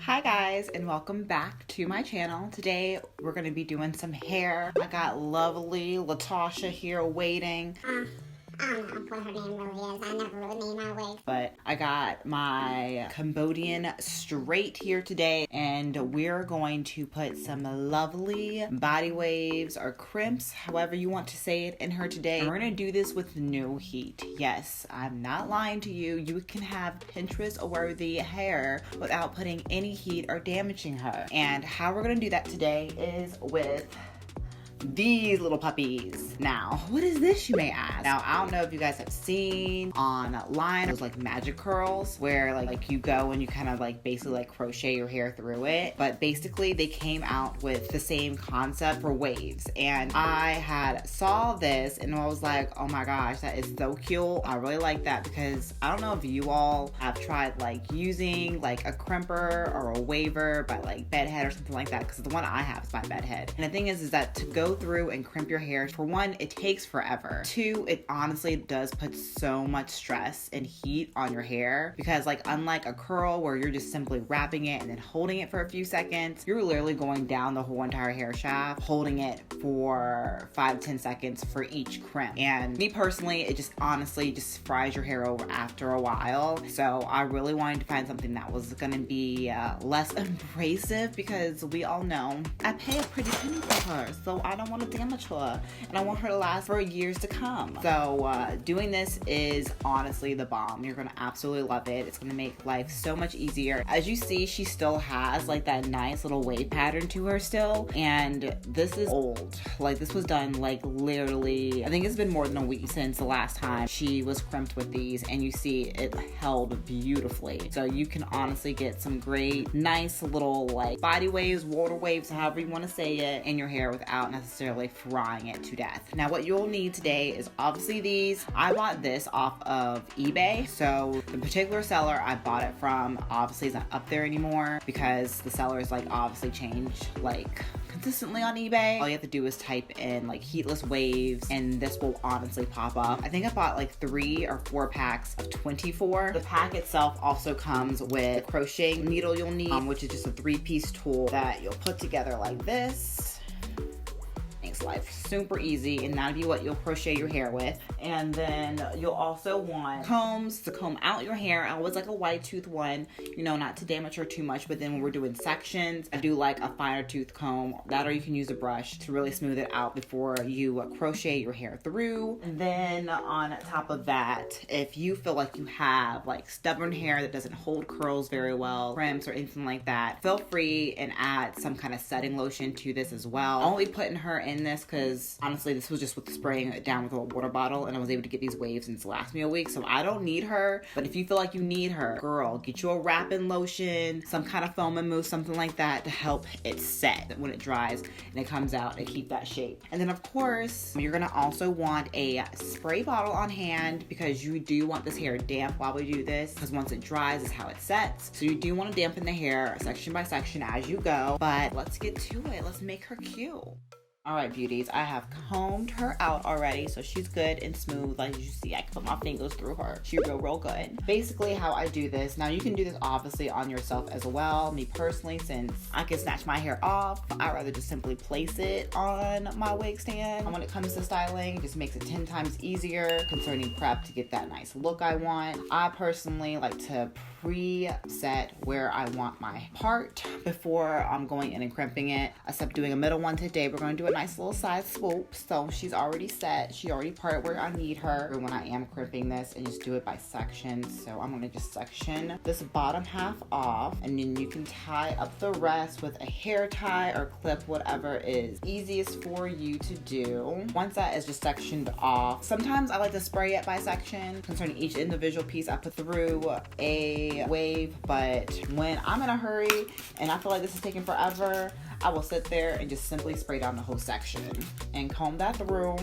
Hi guys, and welcome back to my channel. Today we're going to be doing some hair. I got lovely Latasha here waiting. I don't know what her name really is. I never really name my wig. But I got my Cambodian straight here today, and we're going to put some lovely body waves or crimps, however you want to say it, in her today. And we're going to do this with no heat. Yes, I'm not lying to you. You can have Pinterest-worthy hair without putting any heat or damaging her. And how we're going to do that today is with these little puppies. Now, what is this, you may ask? Now, I don't know if you guys have seen online those like magic curls where like you go and you kind of like basically like crochet your hair through it, but basically they came out with the same concept for waves, and I had saw this and I was like, oh my gosh, that is so cute. I really like that because I don't know if you all have tried like using like a crimper or a waver by like bedhead or something like that, because the one I have is my bedhead. And the thing is that to go through and crimp your hair, for one, it takes forever. Two, it honestly does put so much stress and heat on your hair, because like unlike a curl where you're just simply wrapping it and then holding it for a few seconds, you're literally going down the whole entire hair shaft holding it for 5-10 seconds for each crimp. And me personally, it just honestly just fries your hair over after a while. So I really wanted to find something that was gonna be less abrasive, because we all know I pay a pretty penny for her, so I don't want to damage her, and I want her to last for years to come. So doing this is honestly the bomb. You're gonna absolutely love it. It's gonna make life so much easier. As you see, she still has like that nice little wave pattern to her still, and this is old. Like this was done like literally, I think it's been more than a week since the last time she was crimped with these, and you see it held beautifully. So you can honestly get some great nice little like body waves, water waves, however you want to say it, in your hair without necessarily frying it to death. Now what you'll need today is obviously these. I bought this off of eBay, so the particular seller I bought it from obviously is not up there anymore, because the sellers like obviously change like consistently on eBay. All you have to do is type in like heatless waves and this will honestly pop up. I think I bought like 3 or 4 packs of 24. The pack itself also comes with a crocheting needle you'll need, which is just a 3-piece tool that you'll put together like this. Makes life super easy, and that'll be what you'll crochet your hair with. And then you'll also want combs to comb out your hair. I always like a wide tooth one, you know, not to damage her too much, but then when we're doing sections, I do like a finer tooth comb. That, or you can use a brush to really smooth it out before you crochet your hair through. And then on top of that, if you feel like you have like stubborn hair that doesn't hold curls very well, crimps or anything like that, feel free and add some kind of setting lotion to this as well. I'll be putting her in this because honestly this was just with spraying it down with a water bottle, and I was able to get these waves and it's last me a week, so I don't need her. But if you feel like you need her, girl, get you a wrapping lotion, some kind of foam and mousse, something like that to help it set when it dries and it comes out and keep that shape. And then of course you're gonna also want a spray bottle on hand, because you do want this hair damp while we do this, because once it dries is how it sets. So you do want to dampen the hair section by section as you go. But let's get to it. Let's make her cute. All right, beauties, I have combed her out already, so she's good and smooth. Like you see, I can put my fingers through her. She's real good. Basically how I do this, now you can do this obviously on yourself as well. Me personally, since I can snatch my hair off, I rather just simply place it on my wig stand. And when it comes to styling, it just makes it 10 times easier concerning prep to get that nice look I want. I personally like to preset where I want my part before I'm going in and crimping it. Except doing a middle one today, we're going to do a nice little side swoop. So she's already set. She already parted where I need her when I am crimping this, and just do it by section. So I'm going to just section this bottom half off, and then you can tie up the rest with a hair tie or clip, whatever is easiest for you to do. Once that is just sectioned off, sometimes I like to spray it by section. Concerning each individual piece I put through a wave, but when I'm in a hurry and I feel like this is taking forever, I will sit there and just simply spray down the whole section and comb that through.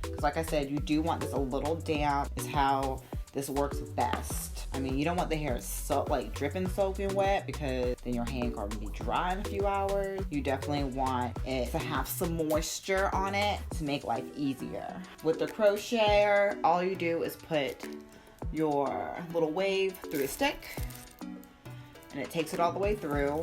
Because like I said, you do want this a little damp, is how this works best. I mean, you don't want the hair so like dripping soaking wet, because then your hand can be dry in a few hours. You definitely want it to have some moisture on it to make life easier. With the crocheter, all you do is put your little wave through the stick, and it takes it all the way through.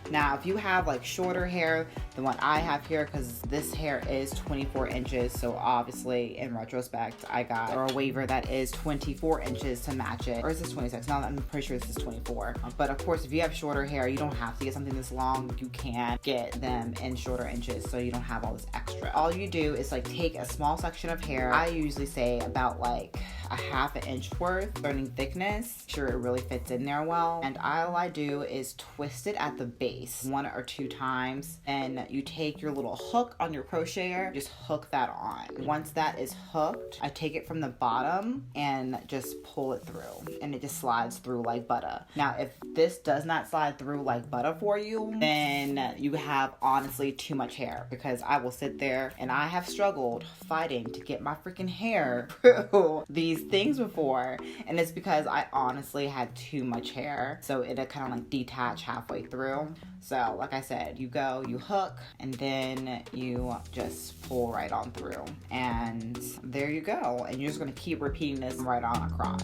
Now, if you have like shorter hair than what I have here, because this hair is 24 inches, so obviously in retrospect, I got a waiver that is 24 inches to match it. Or is this 26? No, I'm pretty sure this is 24. But of course, if you have shorter hair, you don't have to get something this long. You can get them in shorter inches, so you don't have all this extra. All you do is like take a small section of hair. I usually say about like a ½ inch worth, starting thickness. Sure, it really fits in there well. And all I do is twist it at the base 1 or 2 times, and you take your little hook on your crocheter, just hook that on. Once that is hooked, I take it from the bottom and just pull it through, and it just slides through like butter. Now, if this does not slide through like butter for you, then you have honestly too much hair, because I will sit there and I have struggled fighting to get my freaking hair through these things before, and it's because I honestly had too much hair, so it'll kind of like detach halfway through. So like I said, you go, you hook, and then you just pull right on through, and there you go. And you're just going to keep repeating this right on across.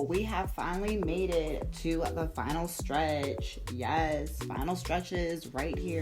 We have finally made it to the final stretch. Yes, final stretches right here.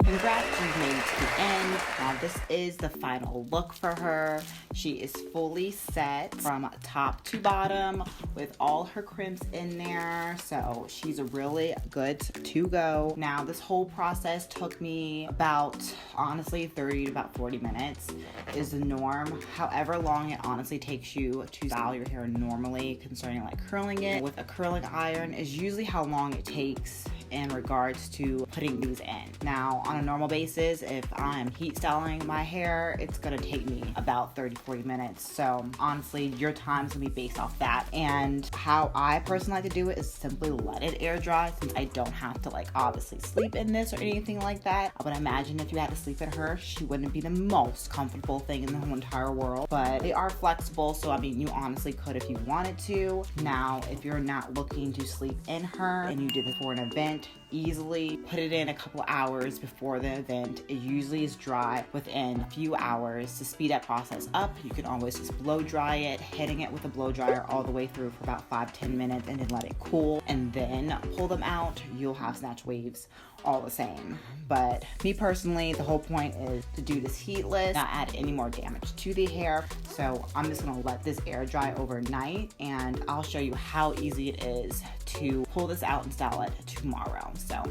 Congrats, you've made it to the end. Now this is the final look for her. She is fully set from top to bottom with all her crimps in there, so she's really good to go. Now this whole process took me about, honestly, 30 to about 40 minutes is the norm. However long it honestly takes you to style your hair normally, concerning like curling it with a curling iron, is usually how long it takes in regards to putting these in. Now, on a normal basis, if I'm heat styling my hair, it's gonna take me about 30-40 minutes. So honestly, your time's gonna be based off that. And how I personally like to do it is simply let it air dry, since I don't have to like obviously sleep in this or anything like that. I would imagine if you had to sleep in her, she wouldn't be the most comfortable thing in the whole entire world. But they are flexible, so I mean, you honestly could if you wanted to. Now, if you're not looking to sleep in her and you did it for an event, easily put it in a couple hours before the event. It usually is dry within a few hours. To speed that process up, you can always just blow dry it, hitting it with a blow dryer all the way through for about 5-10 minutes, and then let it cool, and then pull them out. You'll have snatch waves all the same. But me personally, the whole point is to do this heatless, not add any more damage to the hair. So I'm just gonna let this air dry overnight, and I'll show you how easy it is to pull this out and style it tomorrow. So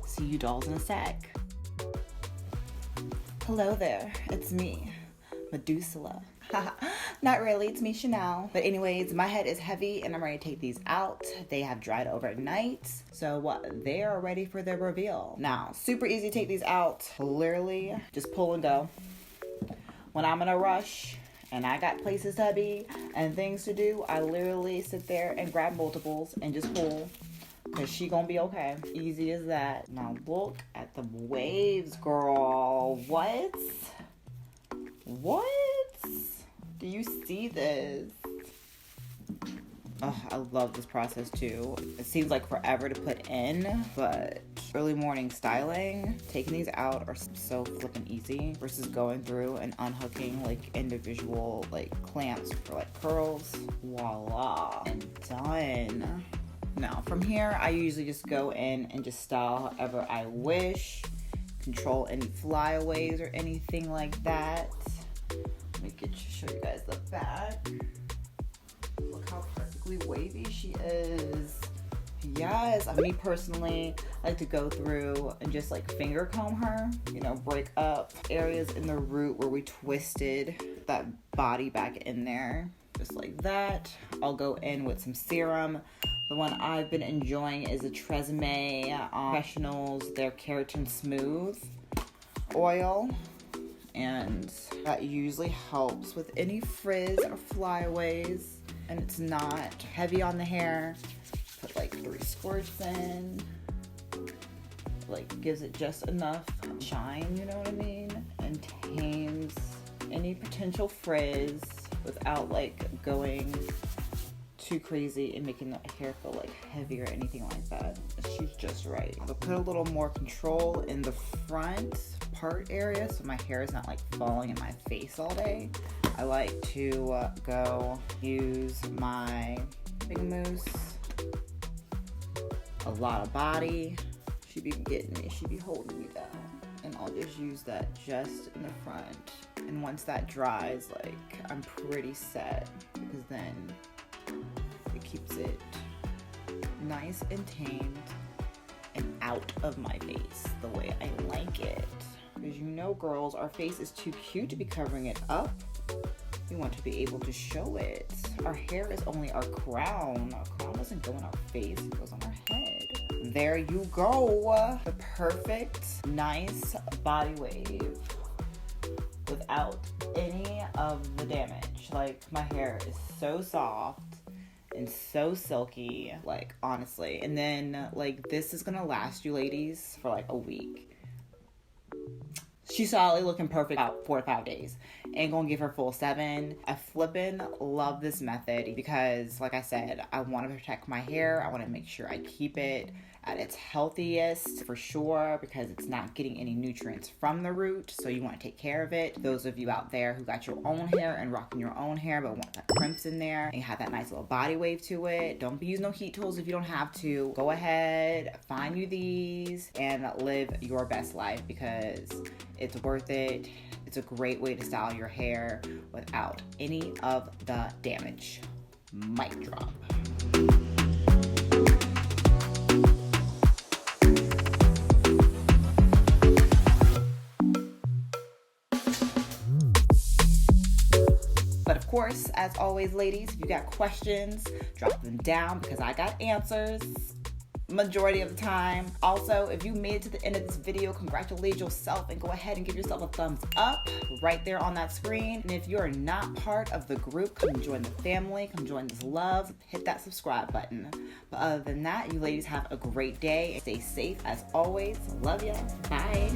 see you dolls in a sec. Hello there, it's me, Medusa. Not really, it's me, Chanel. But anyways, my head is heavy and I'm ready to take these out. They have dried overnight, so they are ready for their reveal. Now, super easy to take these out. Literally, just pull and go. When I'm in a rush and I got places to be and things to do, I literally sit there and grab multiples and just pull, because she gonna be okay. Easy as that. Now look at the waves, girl. What? Do you see this? Oh, I love this process too. It seems like forever to put in, but early morning styling, taking these out are so flippin' easy versus going through and unhooking like individual like clamps for like curls. Voila, and done. Now from here, I usually just go in and just style however I wish, control any flyaways or anything like that. Let me show you guys the back. Look how perfectly wavy she is. Yes, me personally, I like to go through and just like finger comb her, you know, break up areas in the root where we twisted that body back in there, just like that. I'll go in with some serum. The one I've been enjoying is a Tresemme Professionals, their Keratin Smooth oil. And that usually helps with any frizz or flyaways, and it's not heavy on the hair. Put like 3 squirts in. like gives it just enough shine, you know what I mean? And tames any potential frizz without like going too crazy and making the hair feel like heavy or anything like that. She's just right. I'll put a little more control in the front part area so my hair is not like falling in my face all day. I like to go use my Big Mousse, a lot of body. She be getting me, she be holding me down. And I'll just use that just in the front. And once that dries, like, I'm pretty set, because then it keeps it nice and tamed and out of my face the way I like it. Because you know, girls, our face is too cute to be covering it up. We want to be able to show it. Our hair is only our crown. Our crown doesn't go in our face, it goes on our head. There you go. The perfect, nice body wave without any of the damage. Like, my hair is so soft and so silky, like, honestly. And then, like, this is gonna last you ladies for like a week. She's solidly looking perfect about 4 to 5 days. Ain't gonna give her full 7. I flippin' love this method because, like I said, I want to protect my hair. I want to make sure I keep it at its healthiest for sure, because it's not getting any nutrients from the root, so you want to take care of it. Those of you out there who got your own hair and rocking your own hair but want that crimps in there and have that nice little body wave to it, don't be using no heat tools if you don't have to. Go ahead, find you these and live your best life, because it's worth it. It's a great way to style your hair without any of the damage. Mic drop. But of course, as always, ladies, if you got questions, drop them down, because I got answers majority of the time. Also, if you made it to the end of this video, congratulate yourself and go ahead and give yourself a thumbs up right there on that screen. And if you are not part of the group, come join the family, come join this love, hit that subscribe button. But other than that, you ladies have a great day. Stay safe as always. Love ya. Bye.